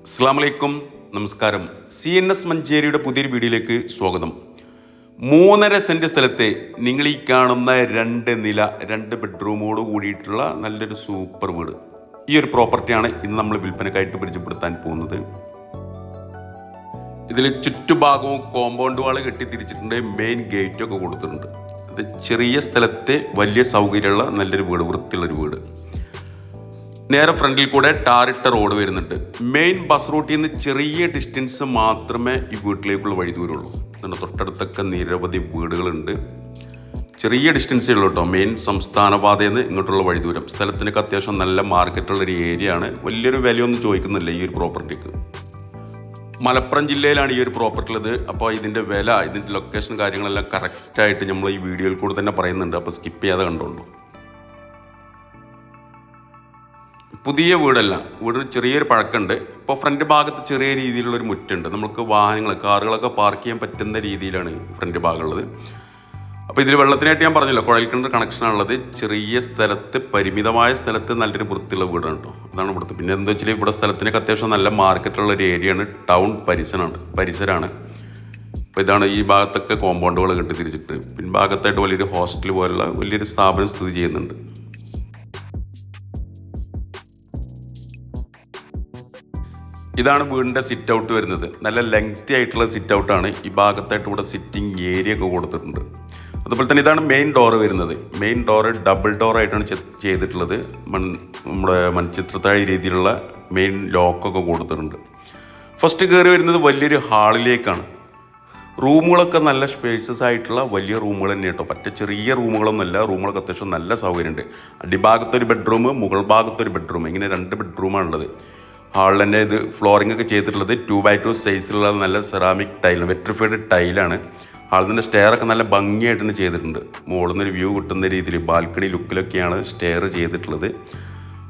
അസ്സലാമു അലൈക്കും, നമസ്കാരം. CNS മഞ്ചേരിയുടെ പുതിയൊരു വീഡിയോയിലേക്ക് സ്വാഗതം. 3.5 സെൻറ്റ് സ്ഥലത്തെ നിങ്ങൾ ഈ കാണുന്ന 2 നില 2 ബെഡ്റൂമോട് കൂടിയിട്ടുള്ള നല്ലൊരു സൂപ്പർ വീട്. ഈ ഒരു പ്രോപ്പർട്ടിയാണ് ഇന്ന് നമ്മൾ വിൽപ്പനക്കായിട്ട് പരിചയപ്പെടുത്താൻ പോകുന്നത്. ഇതിൽ ചുറ്റുഭാഗവും കോമ്പൗണ്ട് വാൾ കെട്ടി തിരിച്ചിട്ടുണ്ട്, മെയിൻ ഗേറ്റൊക്കെ കൊടുത്തിട്ടുണ്ട്. അത് ചെറിയ സ്ഥലത്തെ വലിയ സൗകര്യമുള്ള നല്ലൊരു വീട്, വൃത്തിയുള്ളൊരു വീട്. നേരെ ഫ്രണ്ടിൽ കൂടെ ടാറിട്ട റോഡ് വരുന്നുണ്ട്. മെയിൻ ബസ് റൂട്ടിൽ നിന്ന് ചെറിയ ഡിസ്റ്റൻസ് മാത്രമേ ഈ വീട്ടിലേക്കുള്ള വഴി ദൂരമുള്ളൂ. അതുകൊണ്ട് തൊട്ടടുത്തൊക്കെ നിരവധി വീടുകളുണ്ട്. ചെറിയ ഡിസ്റ്റൻസേ ഉള്ളൂ കേട്ടോ. മെയിൻ സംസ്ഥാന പാതയിൽ നിന്ന് ഇങ്ങോട്ടുള്ള വഴി ദൂരം. സ്ഥലത്തിനൊക്കെ അത്യാവശ്യം നല്ല മാർക്കറ്റുള്ളൊരു ഏരിയ ആണ്. വലിയൊരു വിലയൊന്നും ചോദിക്കുന്നില്ല ഈ ഒരു പ്രോപ്പർട്ടിക്ക്. മലപ്പുറം ജില്ലയിലാണ് ഈ ഒരു പ്രോപ്പർട്ടി ഉള്ളത്. അപ്പോൾ ഇതിൻ്റെ വില, ഇതിൻ്റെ ലൊക്കേഷൻ കാര്യങ്ങളെല്ലാം കറക്റ്റായിട്ട് നമ്മൾ ഈ വീഡിയോയിൽ കൂടെ തന്നെ പറയുന്നുണ്ട്. അപ്പോൾ സ്കിപ്പ് ചെയ്യാതെ കണ്ടോളൂ. പുതിയ വീടല്ല, വീടിന് ചെറിയൊരു പഴക്കമുണ്ട്. ഇപ്പോൾ ഫ്രണ്ട് ഭാഗത്ത് ചെറിയ രീതിയിലുള്ളൊരു മുറ്റുണ്ട്. നമുക്ക് കാറുകളൊക്കെ പാർക്ക് ചെയ്യാൻ പറ്റുന്ന രീതിയിലാണ് ഫ്രണ്ട് ഭാഗമുള്ളത്. അപ്പോൾ ഇതിൽ വെള്ളത്തിനായിട്ട് ഞാൻ പറഞ്ഞല്ലോ, കുഴൽ കിണർ കണക്ഷനാണുള്ളത്. ചെറിയ സ്ഥലത്ത്, പരിമിതമായ സ്ഥലത്ത് നല്ലൊരു വൃത്തിയുള്ള വീടാണ് കേട്ടോ. അതാണ് ഇവിടുത്തെ. പിന്നെ എന്താ വെച്ചാൽ ഇവിടെ സ്ഥലത്തിനൊക്കെ അത്യാവശ്യം നല്ല മാർക്കറ്റുള്ള ഒരു ഏരിയയാണ്. ടൗൺ പരിസരമാണ്. അപ്പോൾ ഇതാണ് ഈ ഭാഗത്തൊക്കെ കോമ്പൗണ്ടുകൾ കെട്ടി തിരിച്ചിട്ട് പിൻഭാഗത്തായിട്ട് വലിയൊരു ഹോസ്റ്റൽ പോലുള്ള വലിയൊരു സ്ഥാപനം സ്ഥിതി ചെയ്യുന്നുണ്ട്. ഇതാണ് വീടിൻ്റെ സിറ്റ് ഔട്ട് വരുന്നത്. നല്ല ലെങ്തി ആയിട്ടുള്ള സിറ്റ് ഔട്ടാണ്. ഈ ഭാഗത്തായിട്ട് ഇവിടെ സിറ്റിംഗ് ഏരിയ ഒക്കെ കൊടുത്തിട്ടുണ്ട്. അതുപോലെ തന്നെ ഇതാണ് മെയിൻ ഡോറ് വരുന്നത്. മെയിൻ ഡോറ് ഡബിൾ ഡോറായിട്ടാണ് ചെയ്തിട്ടുള്ളത്. നമ്മുടെ മൺചിത്രത്താഴ് രീതിയിലുള്ള മെയിൻ ലോക്കൊക്കെ കൊടുത്തിട്ടുണ്ട്. ഫസ്റ്റ് കയറി വരുന്നത് വലിയൊരു ഹാളിലേക്കാണ്. റൂമുകളൊക്കെ നല്ല സ്പേഷ്യസ് ആയിട്ടുള്ള വലിയ റൂമുകൾ തന്നെ കേട്ടോ. പറ്റ ചെറിയ റൂമുകളൊന്നുമല്ല. റൂമുകളൊക്കെ അത്യാവശ്യം നല്ല സൗകര്യമുണ്ട്. അടിഭാഗത്തൊരു ബെഡ്റൂം, മുകൾ ഭാഗത്തൊരു ബെഡ്റൂം, ഇങ്ങനെ 2 ബെഡ്റൂമാണുള്ളത്. ഹാളിൽ തന്നെ ഇത് ഫ്ലോറിംഗ് ഒക്കെ ചെയ്തിട്ടുള്ളത് 2x2 സൈസിലുള്ള നല്ല സെറാമിക് ടൈലാണ്, വെട്രിഫൈഡ് ടൈലാണ്. ഹാളിൽ നിന്ന് സ്റ്റെയറൊക്കെ നല്ല ഭംഗിയായിട്ടാണ് ചെയ്തിട്ടുണ്ട്. മുകളിൽ നിന്നൊരു വ്യൂ കിട്ടുന്ന രീതിയിൽ ബാൽക്കണി ലുക്കിലൊക്കെയാണ് സ്റ്റെയർ ചെയ്തിട്ടുള്ളത്.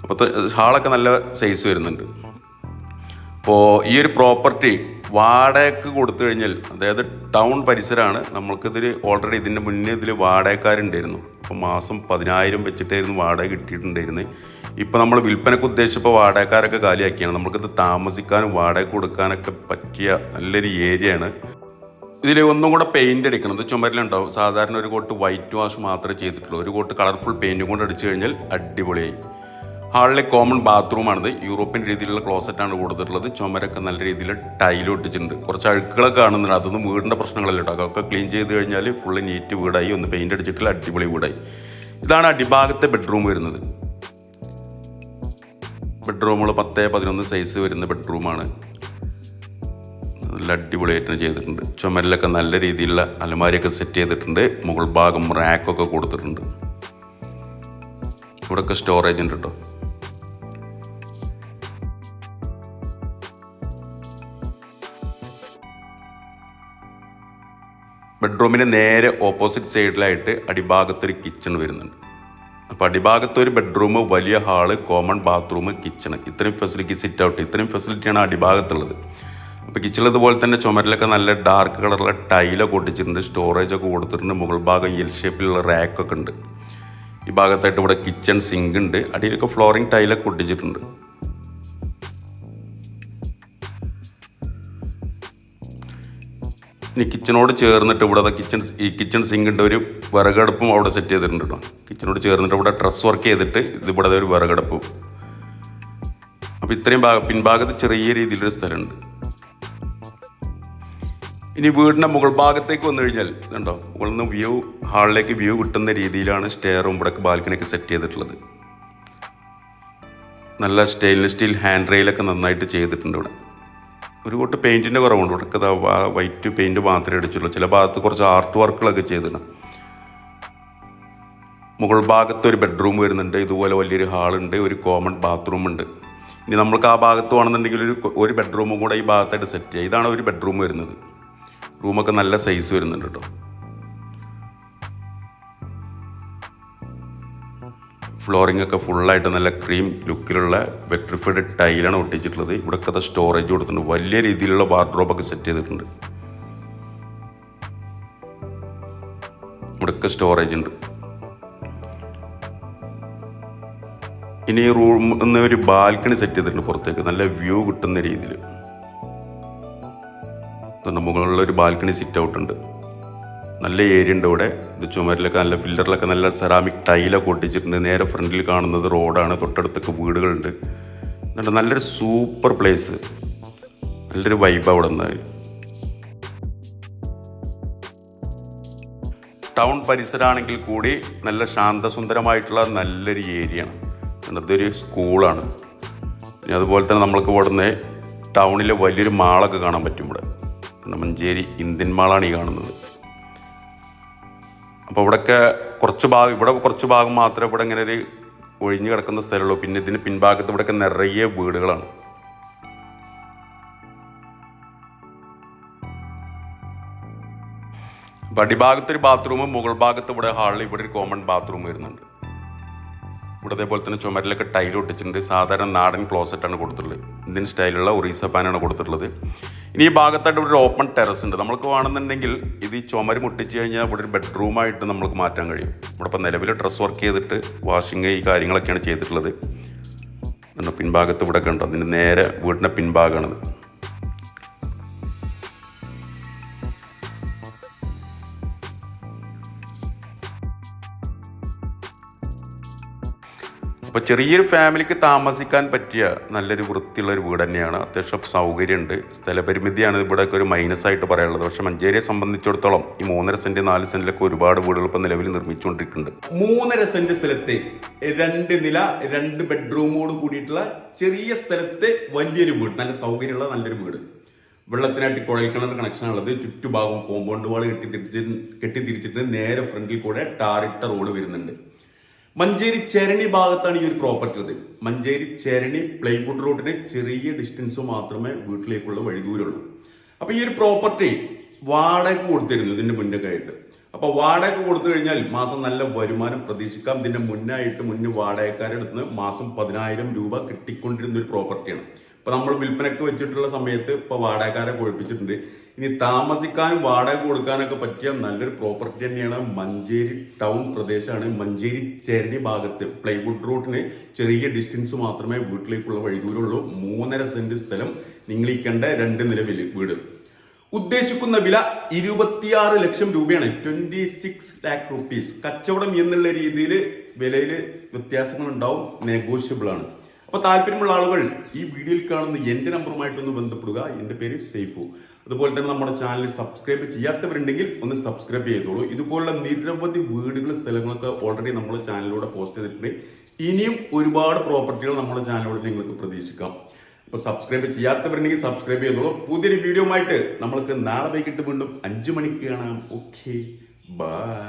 അപ്പോൾ ഹാളൊക്കെ നല്ല സൈസ് വരുന്നുണ്ട്. അപ്പോൾ ഈ ഒരു പ്രോപ്പർട്ടി വാടകയ്ക്ക് കൊടുത്തു കഴിഞ്ഞാൽ, അതായത് ടൗൺ പരിസരമാണ്. നമ്മൾക്കിതിൽ ഓൾറെഡി ഇതിൻ്റെ മുന്നേ ഇതിൽ വാടകക്കാരുണ്ടായിരുന്നു. അപ്പോൾ മാസം 10,000 വെച്ചിട്ടായിരുന്നു വാടക കിട്ടിയിട്ടുണ്ടായിരുന്നത്. ഇപ്പോൾ നമ്മൾ വിൽപ്പനയ്ക്ക് ഉദ്ദേശിച്ചപ്പോൾ വാടകക്കാരൊക്കെ കാലിയാക്കിയാണ്. നമുക്കിത് താമസിക്കാനും വാടക കൊടുക്കാനൊക്കെ പറ്റിയ നല്ലൊരു ഏരിയയാണ്. ഇതിൽ ഒന്നും കൂടെ പെയിൻ്റ് അടിക്കണം. ഇത് ചുമരിലുണ്ടാവും. സാധാരണ ഒരു കോട്ട് വൈറ്റ് വാഷ് മാത്രമേ ചെയ്തിട്ടുള്ളൂ. ഒരു കോട്ട് കളർഫുൾ പെയിൻറ്റും കൊണ്ട് അടിച്ചു കഴിഞ്ഞാൽ അടിപൊളിയായി. ഹാളിലെ കോമൺ ബാത്റൂമാണിത്. യൂറോപ്യൻ രീതിയിലുള്ള ക്ലോസറ്റാണ് കൊടുത്തിട്ടുള്ളത്. ചുമരൊക്കെ നല്ല രീതിയിൽ ടൈൽ ഒട്ടിച്ചിട്ടുണ്ട്. കുറച്ച് അഴുക്കുകളൊക്കെ കാണുന്നുണ്ട്. അതൊന്നും വീടിൻ്റെ പ്രശ്നങ്ങളല്ല കേട്ടോ. അതൊക്കെ ക്ലീൻ ചെയ്ത് കഴിഞ്ഞാൽ ഫുള്ള് നീറ്റ് വീടായി. ഒന്ന് പെയിൻ്റ് അടിച്ചിട്ടുള്ള അടിപൊളി വീടായി. ഇതാണ് അടിഭാഗത്തെ ബെഡ്റൂം വരുന്നത്. ബെഡ്റൂമുകൾ 10x11 സൈസ് വരുന്ന ബെഡ്റൂമാണ്. നല്ല അടിപൊളിയായിട്ടാണ് ചെയ്തിട്ടുണ്ട്. ചുമരിലൊക്കെ നല്ല രീതിയിലുള്ള അലമാരിയൊക്കെ സെറ്റ് ചെയ്തിട്ടുണ്ട്. മുകൾ ഭാഗം റാക്കൊക്കെ കൊടുത്തിട്ടുണ്ട്. ഇവിടെയൊക്കെ സ്റ്റോറേജ് ഉണ്ട് കേട്ടോ. ബെഡ്റൂമിന് നേരെ ഓപ്പോസിറ്റ് സൈഡിലായിട്ട് അടിഭാഗത്തൊരു കിച്ചൺ വരുന്നുണ്ട്. അപ്പോൾ അടിഭാഗത്തൊരു ബെഡ്റൂം, വലിയ ഹാള്, കോമൺ ബാത്റൂം, കിച്ചൺ, ഇത്രയും ഫെസിലിറ്റി, സിറ്റ് ഔട്ട്, ഇത്രയും ഫെസിലിറ്റിയാണ് അടിഭാഗത്തുള്ളത്. അപ്പോൾ കിച്ചണിതുപോലെ തന്നെ ചുമരിലൊക്കെ നല്ല ഡാർക്ക് കളറുള്ള ടൈലൊക്കെ ഒട്ടിച്ചിട്ടുണ്ട്. സ്റ്റോറേജൊക്കെ കൊടുത്തിട്ടുണ്ട്. മുകൾ ഭാഗം എൽ ഷേപ്പിലുള്ള റാക്കൊക്കെ ഉണ്ട്. ഈ ഭാഗത്തായിട്ട് ഇവിടെ കിച്ചൺ സിങ്ക് ഉണ്ട്. അടിയിലൊക്കെ ഫ്ലോറിംഗ് ടൈലൊക്കെ ഒട്ടിച്ചിട്ടുണ്ട്. ഇനി കിച്ചണോട് ചേർന്നിട്ട് ഇവിടെ കിച്ചൺ സിങ്കിൻ്റെ ഒരു വിറകടുപ്പും അവിടെ സെറ്റ് ചെയ്തിട്ടുണ്ട് കേട്ടോ. കിച്ചണോട് ചേർന്നിട്ട് ഇവിടെ ഡ്രസ് വർക്ക് ചെയ്തിട്ട് ഇതിവിടെ ഒരു വിറകടുപ്പും. അപ്പോൾ ഇത്രയും പിൻഭാഗത്ത് ചെറിയ രീതിയിലൊരു സ്ഥലമുണ്ട്. ഇനി വീടിൻ്റെ മുകൾ ഭാഗത്തേക്ക് വന്നു കഴിഞ്ഞാൽ ഇതുണ്ടോ, മുകളിൽ നിന്ന് ഹാളിലേക്ക് വ്യൂ കിട്ടുന്ന രീതിയിലാണ് സ്റ്റെയറും ഇവിടെ ബാൽക്കണിയൊക്കെ സെറ്റ് ചെയ്തിട്ടുള്ളത്. നല്ല സ്റ്റെയിൻലെസ് സ്റ്റീൽ ഹാൻഡ് റെയിലൊക്കെ നന്നായിട്ട് ചെയ്തിട്ടുണ്ട്. ഇവിടെ ഒരു കൂട്ട് പെയിൻറ്റിൻ്റെ കുറവുണ്ട്. ഇവിടെ വൈറ്റ് പെയിൻറ്റ് മാത്രമേ അടിച്ചുള്ളൂ. ചില ഭാഗത്ത് കുറച്ച് ആർട്ട് വർക്കുകളൊക്കെ ചെയ്തിട്ടുണ്ട്. മുകൾ ഭാഗത്ത് ഒരു ബെഡ്റൂം വരുന്നുണ്ട്. ഇതുപോലെ വലിയൊരു ഹാളുണ്ട്. ഒരു കോമൺ ബാത്റൂം ഉണ്ട്. ഇനി നമ്മൾക്ക് ആ ഭാഗത്ത് വേണമെന്നുണ്ടെങ്കിൽ ഒരു ബെഡ്റൂമും കൂടെ ഈ ഭാഗത്തായിട്ട് സെറ്റ് ചെയ്യുക. ഇതാണ് ഒരു ബെഡ്റൂം വരുന്നത്. റൂമൊക്കെ നല്ല സൈസ് വരുന്നുണ്ട് കേട്ടോ. ഫ്ലോറിംഗ് ഒക്കെ ഫുള്ളായിട്ട് നല്ല ക്രീം ലുക്കിലുള്ള വെട്രിഫൈഡ് ടൈലാണ് ഒട്ടിച്ചിട്ടുള്ളത്. ഇവിടെയൊക്കെ അത് സ്റ്റോറേജ് കൊടുത്തിട്ടുണ്ട്. വലിയ രീതിയിലുള്ള വാർഡ്രോബൊക്കെ സെറ്റ് ചെയ്തിട്ടുണ്ട്. ഇവിടെയൊക്കെ സ്റ്റോറേജ് ഉണ്ട്. ഇനി ഈ റൂമിൽ നിന്ന് ഒരു ബാൽക്കണി സെറ്റ് ചെയ്തിട്ടുണ്ട് പുറത്തേക്ക്, നല്ല വ്യൂ കിട്ടുന്ന രീതിയിൽ. മുകളിലൊരു ബാൽക്കണി സിറ്റ് ഔട്ട് ഉണ്ട്, നല്ല ഏരിയ ഉണ്ട് ഇവിടെ. ഇത് ചുമരിലൊക്കെ നല്ല ഫില്ലറിലൊക്കെ നല്ല സെറാമിക് ടൈലൊക്കെ ഒട്ടിച്ചിട്ടുണ്ട്. നേരെ ഫ്രണ്ടിൽ കാണുന്നത് റോഡാണ്, തൊട്ടടുത്തൊക്കെ വീടുകളുണ്ട്. നല്ലൊരു സൂപ്പർ പ്ലേസ്, നല്ലൊരു വൈബ് അവിടെ നിന്ന്. ടൗൺ പരിസരമാണെങ്കിൽ കൂടി നല്ല ശാന്തസുന്ദരമായിട്ടുള്ള നല്ലൊരു ഏരിയ ആണ്. ഇതൊരു സ്കൂളാണ്. ഇനി അതുപോലെ തന്നെ നമ്മൾക്ക് ഇവിടുന്ന് ടൗണിലെ വലിയൊരു മാളൊക്കെ കാണാൻ പറ്റും ഇവിടെ. മഞ്ചേരി ഇന്ത്യൻ മാളാണ് ഈ കാണുന്നത്. അപ്പോൾ ഇവിടെയൊക്കെ കുറച്ച് ഭാഗം മാത്രമേ ഇവിടെ ഇങ്ങനെ ഒരു ഒഴിഞ്ഞു കിടക്കുന്ന സ്ഥലമുള്ളൂ. പിന്നെ ഇതിന് പിൻഭാഗത്ത് ഇവിടെയൊക്കെ നിറയെ വീടുകളാണ്. അപ്പോൾ അടിഭാഗത്തൊരു ബാത്റൂമും മുകൾ ഭാഗത്ത് ഇവിടെ ഹാളിൽ ഇവിടെ ഒരു കോമൺ ബാത്റൂം വരുന്നുണ്ട്. ഇവിടെ അതേപോലെ തന്നെ ചുമരിലൊക്കെ ടൈൽ ഒട്ടിച്ചിട്ടുണ്ട്. സാധാരണ നാടൻ ക്ലോസറ്റാണ് കൊടുത്തിട്ടുള്ളത്. ഇന്ത്യൻ സ്റ്റൈലുള്ള ഒറീസ പാനാണ് കൊടുത്തിട്ടുള്ളത്. ഇനി ഈ ഭാഗത്തായിട്ട് ഇവിടെ ഒരു ഓപ്പൺ ടെറസ് ഉണ്ട്. നമ്മൾക്ക് വേണമെന്നുണ്ടെങ്കിൽ ഇത് ഈ ചുമര് മുട്ടിച്ച് കഴിഞ്ഞാൽ ഇവിടെ ഒരു ബെഡ്റൂമായിട്ട് നമുക്ക് മാറ്റാൻ കഴിയും. ഇവിടെ ഇപ്പോൾ നിലവിൽ ഡ്രസ് വർക്ക് ചെയ്തിട്ട് വാഷിങ് ഈ കാര്യങ്ങളൊക്കെയാണ് ചെയ്തിട്ടുള്ളത്. പിൻഭാഗത്ത് ഇവിടെ കണ്ടോ, അതിന് നേരെ വീടിൻ്റെ പിൻഭാഗമാണിത്. അപ്പോൾ ചെറിയൊരു ഫാമിലിക്ക് താമസിക്കാൻ പറ്റിയ നല്ലൊരു വൃത്തിയുള്ളൊരു വീട് തന്നെയാണ്. അത്യാവശ്യം സൗകര്യമുണ്ട്. സ്ഥലപരിമിതിയാണ് ഇവിടെയൊക്കെ ഒരു മൈനസായിട്ട് പറയാനുള്ളത്. പക്ഷേ മഞ്ചേരിയെ സംബന്ധിച്ചിടത്തോളം ഈ 3.5 സെൻറ്റ് 4 സെൻറ്റിലൊക്കെ ഒരുപാട് വീടുകൾ ഇപ്പോൾ നിലവിൽ നിർമ്മിച്ചുകൊണ്ടിരിക്കുന്നുണ്ട്. 3.5 സെൻറ്റ് സ്ഥലത്ത് 2 നില 2 ബെഡ്റൂമോട് കൂടിയിട്ടുള്ള ചെറിയ സ്ഥലത്ത് വലിയൊരു വീട്, നല്ല സൗകര്യമുള്ള നല്ലൊരു വീട്. വെള്ളത്തിനായിട്ട് കുഴൽ കിണർ കണക്ഷനുള്ളത്. ചുറ്റുഭാഗം കോമ്പൗണ്ട് വാൾ കെട്ടിത്തിരിച്ചിട്ട് നേരെ ഫ്രണ്ടിൽ കൂടെ ടാറിട്ട റോഡ് വരുന്നുണ്ട്. മഞ്ചേരി ചെരണി ഭാഗത്താണ് ഈ ഒരു പ്രോപ്പർട്ടി ഉള്ളത്. മഞ്ചേരി ചെരണി പ്ലൈവുഡ് റോഡിന് ചെറിയ ഡിസ്റ്റൻസ് മാത്രമേ വീട്ടിലേക്കുള്ള വഴിദൂരമുള്ളൂ. അപ്പോൾ ഈ ഒരു പ്രോപ്പർട്ടി വാടക കൊടുത്തിരുന്നു ഇതിന്റെ മുന്നൊക്കെ ആയിട്ട്. അപ്പോൾ വാടക കൊടുത്തു കഴിഞ്ഞാൽ മാസം നല്ല വരുമാനം പ്രതീക്ഷിക്കാം. ഇതിന്റെ മുന്നേ വാടകക്കാരുടെ അടുത്ത് നിന്ന് മാസം 10,000 രൂപ കിട്ടിക്കൊണ്ടിരുന്ന ഒരു പ്രോപ്പർട്ടിയാണ്. ഇപ്പൊ നമ്മൾ വിൽപ്പനക്ക് വെച്ചിട്ടുള്ള സമയത്ത് ഇപ്പൊ വാടകക്കാരെ കൊഴിപ്പിച്ചിട്ടുണ്ട്. ഇനി താമസിക്കാനും വാടക കൊടുക്കാനൊക്കെ പറ്റിയ നല്ലൊരു പ്രോപ്പർട്ടി തന്നെയാണ്. മഞ്ചേരി ടൗൺ പ്രദേശമാണ്. മഞ്ചേരി ചെരണി ഭാഗത്ത് പ്ലൈവുഡ് റോഡിന് ചെറിയ ഡിസ്റ്റൻസ് മാത്രമേ വീട്ടിലേക്കുള്ള വഴിദൂരമുള്ളൂ. 3.5 സെന്റ് സ്ഥലം, നിങ്ങൾ ഈ കണ്ട 2 നില വീട്. ഉദ്ദേശിക്കുന്ന വില 26 ലക്ഷം രൂപയാണ്. 26 lakh rupees. കച്ചവടം എന്നുള്ള രീതിയിൽ വിലയിൽ വ്യത്യാസങ്ങൾ ഉണ്ടാവും, നെഗോഷ്യബിൾ ആണ്. അപ്പോൾ താല്പര്യമുള്ള ആളുകൾ ഈ വീഡിയോയിൽ കാണുന്ന എൻ്റെ നമ്പറുമായിട്ടൊന്ന് ബന്ധപ്പെടുക. എൻ്റെ പേര് സൈഫു. അതുപോലെ തന്നെ നമ്മുടെ ചാനൽ സബ്സ്ക്രൈബ് ചെയ്യാത്തവരുണ്ടെങ്കിൽ ഒന്ന് സബ്സ്ക്രൈബ് ചെയ്തോളൂ. ഇതുപോലുള്ള നിരവധി വീടുകൾ സ്ഥലങ്ങളൊക്കെ ഓൾറെഡി നമ്മുടെ ചാനലിലൂടെ പോസ്റ്റ് ചെയ്തിട്ടുണ്ട്. ഇനിയും ഒരുപാട് പ്രോപ്പർട്ടികൾ നമ്മുടെ ചാനലിലൂടെ നിങ്ങൾക്ക് പ്രതീക്ഷിക്കാം. അപ്പോൾ സബ്സ്ക്രൈബ് ചെയ്യാത്തവരുണ്ടെങ്കിൽ സബ്സ്ക്രൈബ് ചെയ്തോളൂ. പുതിയൊരു വീഡിയോ ആയിട്ട് നമ്മൾക്ക് നാളെ വൈകിട്ട് വീണ്ടും 5 മണിക്ക് കാണാം. Okay, by.